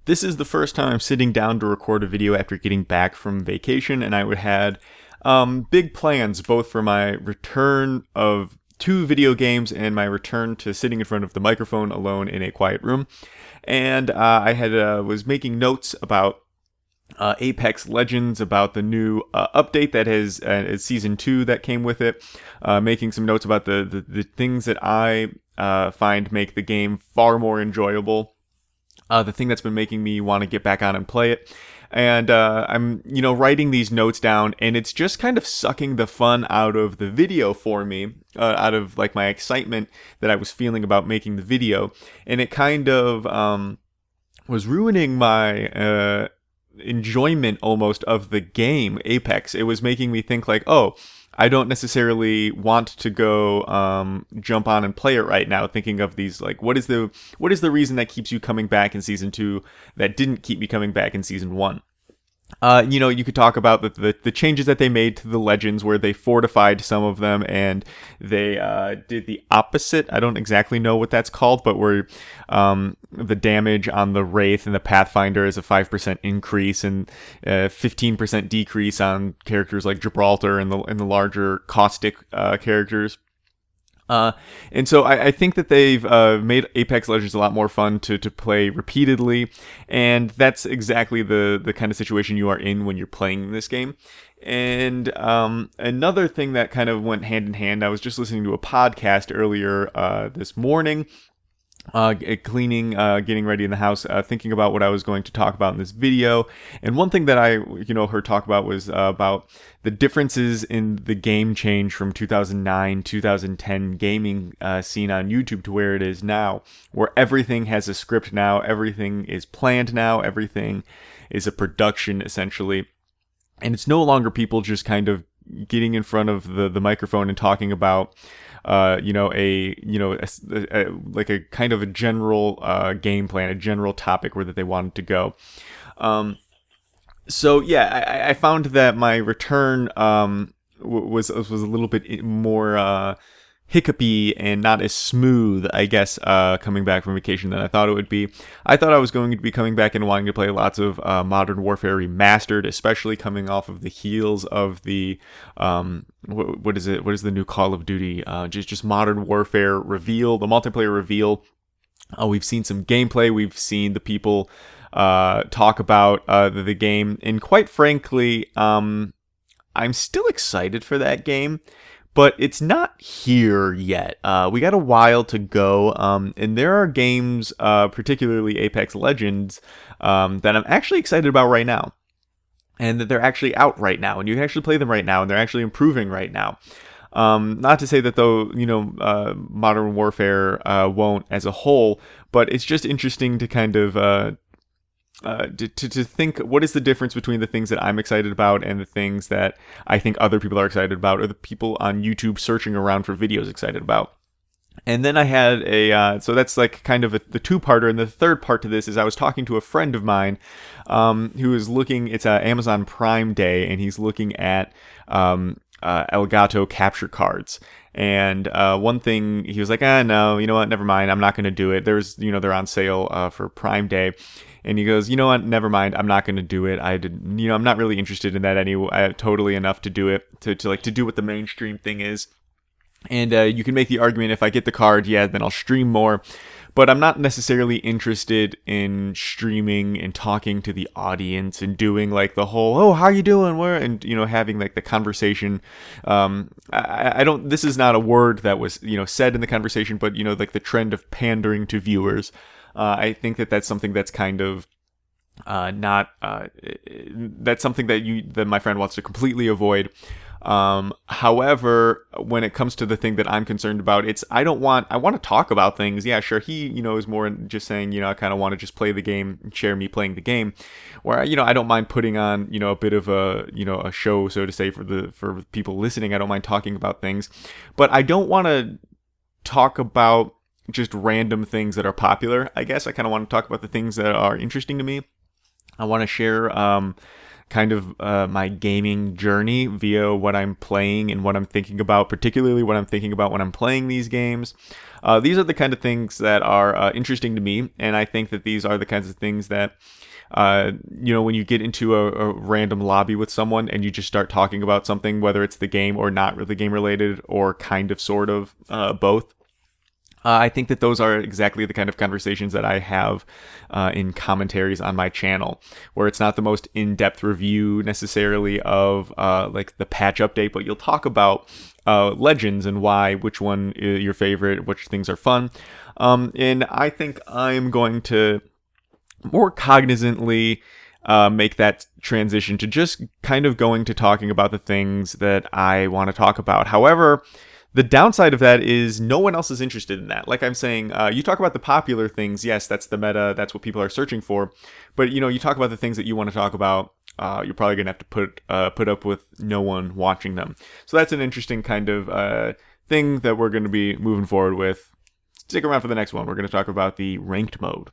This is the first time I'm sitting down to record a video after getting back from vacation, and I would had big plans both for my return of two video games and my return to sitting in front of the microphone alone in a quiet room. And I had was making notes about Apex Legends, about the new update that has season 2 that came with it, making some notes about the things that I find make the game far more enjoyable. The thing that's been making me want to get back on and play it. And I'm, writing these notes down, and it's just kind of sucking the fun out of the video for me, out of like my excitement that I was feeling about making the video. And it kind of was ruining my enjoyment almost of the game Apex. It was making me think like, oh, I don't necessarily want to go jump on and play it right now, thinking of these like what is the reason that keeps you coming back in season 2 that didn't keep me coming back in season 1. You could talk about the changes that they made to the legends, where they fortified some of them and they did the opposite. I don't exactly know what that's called, but where the damage on the Wraith and the Pathfinder is a 5% increase and 15% decrease on characters like Gibraltar and the larger caustic characters. And so I think that they've made Apex Legends a lot more fun to play repeatedly, and that's exactly the kind of situation you are in when you're playing this game. And another thing that kind of went hand in hand, I was just listening to a podcast earlier this morning, cleaning, getting ready in the house, thinking about what I was going to talk about in this video. And one thing that I, heard talk about was about the differences in the game change from 2009, 2010 gaming scene on YouTube to where it is now, where everything has a script now, everything is planned now, everything is a production essentially. And it's no longer people just kind of getting in front of the microphone and talking about like a kind of a general game plan, a general topic where that they wanted to go. So yeah, I found that my return was a little bit more hiccupy and not as smooth, I guess, coming back from vacation than I thought it would be. I thought I was going to be coming back and wanting to play lots of Modern Warfare Remastered, especially coming off of the heels of the what is it? What is the new Call of Duty? Just Modern Warfare reveal, the multiplayer reveal. We've seen some gameplay. We've seen the people talk about the game, and quite frankly, I'm still excited for that game. But it's not here yet. We got a while to go, and there are games, particularly Apex Legends, that I'm actually excited about right now, and that they're actually out right now, and you can actually play them right now, and they're actually improving right now. Not to say that though, Modern Warfare won't as a whole, but it's just interesting to kind of to think what is the difference between the things that I'm excited about and the things that I think other people are excited about, or the people on YouTube searching around for videos excited about. And then I had so that's like kind of the two-parter, and the third part to this is I was talking to a friend of mine who is looking, it's Amazon Prime Day, and he's looking at Elgato capture cards. And one thing, he was like, no, you know what, never mind, I'm not going to do it. There's, they're on sale for Prime Day. And he goes, you know what, never mind, I'm not going to do it. I'm not really interested in that totally enough to do it, to do what the mainstream thing is. And you can make the argument, if I get the card, yeah, then I'll stream more. But I'm not necessarily interested in streaming and talking to the audience and doing like the whole, oh, how you doing? Where? And, having like the conversation. I don't, this is not a word that was, said in the conversation, but, like the trend of pandering to viewers. I think that that's something that's kind of not, that's something that my friend wants to completely avoid. However, when it comes to the thing that I'm concerned about, I want to talk about things. Yeah, sure. He, is more just saying, I kind of want to just play the game and share me playing the game, where, I don't mind putting on, a bit of a show, so to say, for people listening. I don't mind talking about things, but I don't want to talk about just random things that are popular. I guess I kind of want to talk about the things that are interesting to me. I want to share kind of my gaming journey via what I'm playing and what I'm thinking about, particularly what I'm thinking about when I'm playing these games. These are the kind of things that are interesting to me, and I think that these are the kinds of things that, when you get into a random lobby with someone and you just start talking about something, whether it's the game or not really game related or kind of sort of both. I think that those are exactly the kind of conversations that I have in commentaries on my channel, where it's not the most in-depth review necessarily of like the patch update, but you'll talk about legends and why, which one is your favorite, which things are fun. And I think I'm going to more cognizantly make that transition to just kind of going to talking about the things that I want to talk about. However, the downside of that is no one else is interested in that. Like I'm saying, you talk about the popular things. Yes, that's the meta. That's what people are searching for. But you talk about the things that you want to talk about. You're probably gonna have to put up with no one watching them. So that's an interesting kind of thing that we're going to be moving forward with. Stick around for the next one. We're going to talk about the ranked mode.